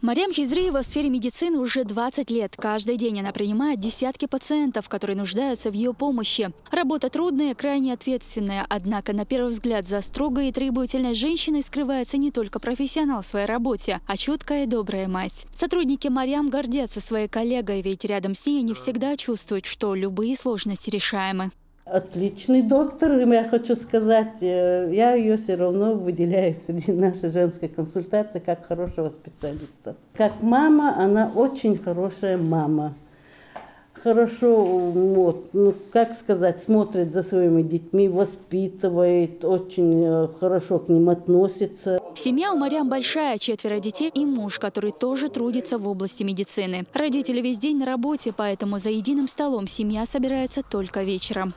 Марьям Хизриева в сфере медицины уже 20 лет. Каждый день она принимает десятки пациентов, которые нуждаются в ее помощи. Работа трудная, крайне ответственная. Однако, на первый взгляд, за строгой и требовательной женщиной скрывается не только профессионал в своей работе, а чуткая и добрая мать. Сотрудники Марьям гордятся своей коллегой, ведь рядом с ней они всегда чувствуют, что любые сложности решаемы. Отличный доктор, я хочу сказать, я ее все равно выделяю среди нашей женской консультации как хорошего специалиста. Как мама, она очень хорошая мама. Хорошо, как сказать, смотрит за своими детьми, воспитывает, очень хорошо к ним относится. Семья у Марьям большая, 4 детей и муж, который тоже трудится в области медицины. Родители весь день на работе, поэтому за единым столом семья собирается только вечером.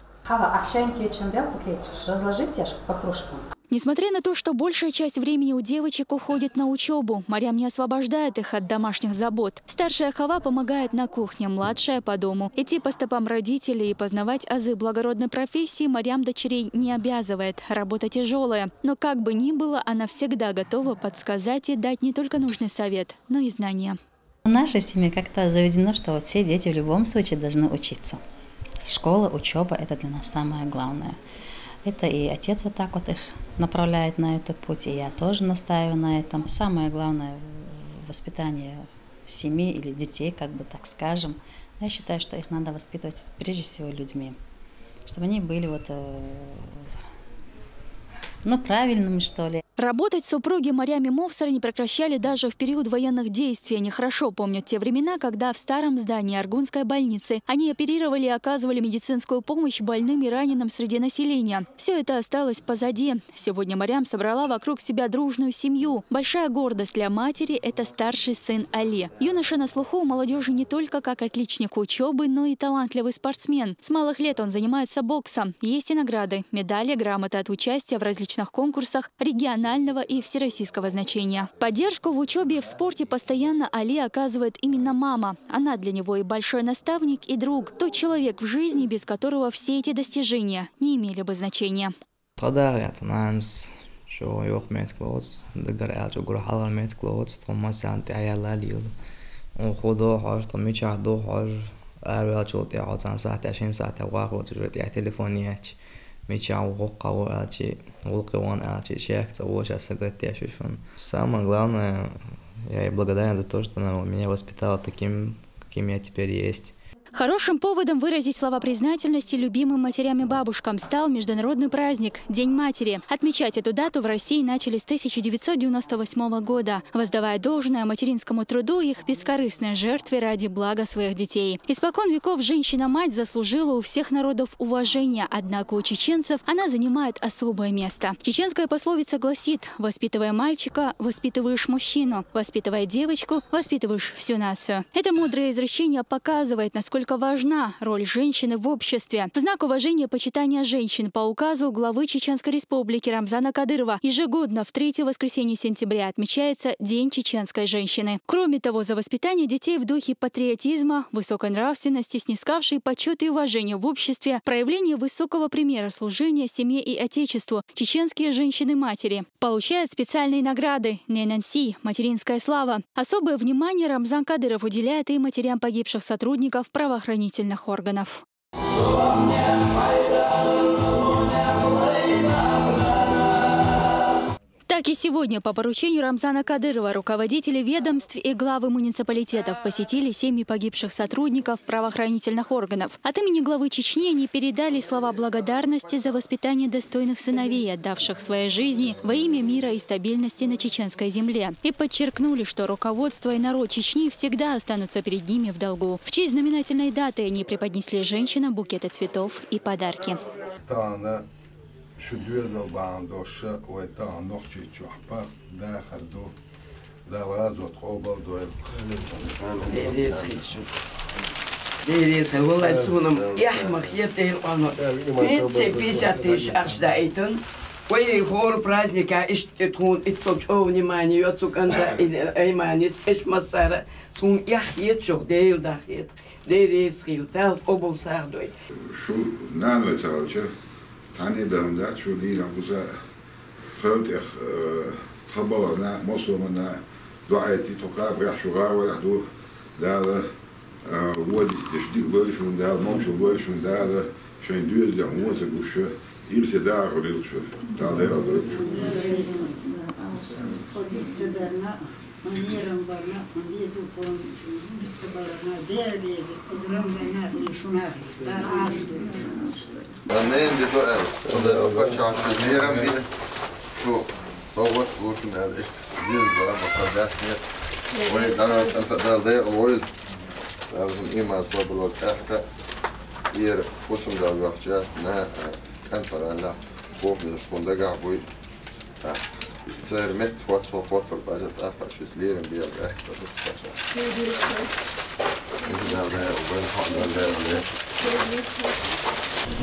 Несмотря на то, что большая часть времени у девочек уходит на учебу, Марьям не освобождает их от домашних забот. Старшая Хава помогает на кухне, младшая по дому. Идти по стопам родителей и познавать азы благородной профессии Марьям дочерей не обязывает. Работа тяжелая. Но как бы ни было, она всегда готова подсказать и дать не только нужный совет, но и знания. В нашей семье как-то заведено, что вот все дети в любом случае должны учиться. Школа, учеба – это для нас самое главное. Это и отец вот так вот их направляет на этот путь, и я тоже настаиваю на этом. Самое главное – воспитание семьи или детей, как бы так скажем. Я считаю, что их надо воспитывать прежде всего людьми, чтобы они были вот, правильными, что ли. Работать супруги Марьям и Мовсар не прекращали даже в период военных действий. Они хорошо помнят те времена, когда в старом здании Аргунской больницы они оперировали и оказывали медицинскую помощь больным и раненым среди населения. Все это осталось позади. Сегодня Марьям собрала вокруг себя дружную семью. Большая гордость для матери – это старший сын Али. Юноша на слуху у молодежи не только как отличник учебы, но и талантливый спортсмен. С малых лет он занимается боксом. Есть и награды, медали, грамоты от участия в различных конкурсах регионального и всероссийского значения. Поддержку в учебе и в спорте постоянно Али оказывает именно мама. Она для него и большой наставник, и друг. Тот человек в жизни, без которого все эти достижения не имели бы значения. Самое главное, я ей благодарен за то, что она меня воспитала таким, каким я теперь есть. Хорошим поводом выразить слова признательности любимым матерям и бабушкам стал международный праздник – День матери. Отмечать эту дату в России начали с 1998 года, воздавая должное материнскому труду и их бескорыстной жертве ради блага своих детей. Испокон веков женщина-мать заслужила у всех народов уважения, однако у чеченцев она занимает особое место. Чеченская пословица гласит: «Воспитывая мальчика, воспитываешь мужчину, воспитывая девочку, воспитываешь всю нацию». Это мудрое изречение показывает, насколько важна роль женщины в обществе. В знак уважения и почитания женщин по указу главы Чеченской республики Рамзана Кадырова ежегодно в 3-е воскресенье сентября отмечается День чеченской женщины. Кроме того, за воспитание детей в духе патриотизма, высокой нравственности, снискавшей почет и уважение в обществе, проявление высокого примера служения семье и отечеству, чеченские женщины-матери получают специальные награды «Ненанси» – материнская слава. Особое внимание Рамзан Кадыров уделяет и матерям погибших сотрудников правоохранительных органов. Так и сегодня по поручению Рамзана Кадырова руководители ведомств и главы муниципалитетов посетили семьи погибших сотрудников правоохранительных органов. От имени главы Чечни они передали слова благодарности за воспитание достойных сыновей, отдавших своей жизни во имя мира и стабильности на чеченской земле. И подчеркнули, что руководство и народ Чечни всегда останутся перед ними в долгу. В честь знаменательной даты они преподнесли женщинам букеты цветов и подарки. شدوزل باندوش و تا نخچه چوحپر داخل دو دواز و تقوبل دو ديريس والله سونم يحمق يتهل قانون انت بيساتيش ارشدايتن وي خور праздника اشتتون اتوش او внимание يوتسوك انت ايمانيس اش مسارة سون يحيت شوخ ديل داخيت ديريس خيل تال قبل ساردوي شو نانو تالچه تاني دامدا شو دي ناموزا خلت خبرنا مصومنا دعائتي تقاب راح شغار ولا حدو ده ودي تشديق بالش من ده موش بالش من ده شين دوز ده موزة وش يلسى ده غريل شو ده ده ده بعدين دي بقى وده أفكر عشان نيرم بيه شو صوت وشو من هذا إيش زين بقى مصدق نير وين أنا أنت ده أول لازم إيمان صوب الوقت أحد ير وشو من هذا وقت نا كان فرنا فوق من الفندق عبوي صار مت وقت صوت بعد أفكر شو سليرم بيه أحد بس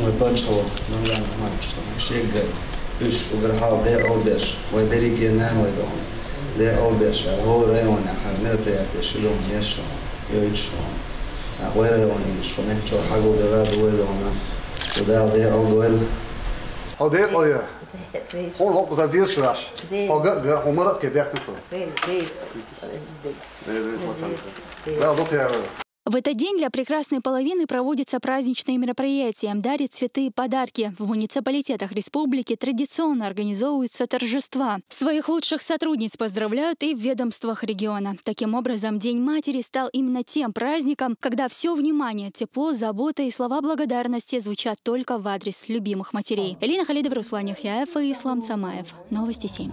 ويبانشوا نعمل ماتش شيء إيش وقرحاو ده أول بيش ويبريك ينام ويدهم ده أول بيش هو ريون أحد مربيات شلون يشلون يشلون ويريون شو نحشوا حقو ده ويدهم وده أول هو ده قضية هو لوك زادير شراش هو جا عمره كده В этот день для прекрасной половины проводятся праздничные мероприятия, дарят цветы и подарки. В муниципалитетах республики традиционно организовываются торжества. Своих лучших сотрудниц поздравляют и в ведомствах региона. Таким образом, День матери стал именно тем праздником, когда все внимание, тепло, забота и слова благодарности звучат только в адрес любимых матерей. Элина Халидова, Руслан Яхяев и Ислам Самаев. Новости 7.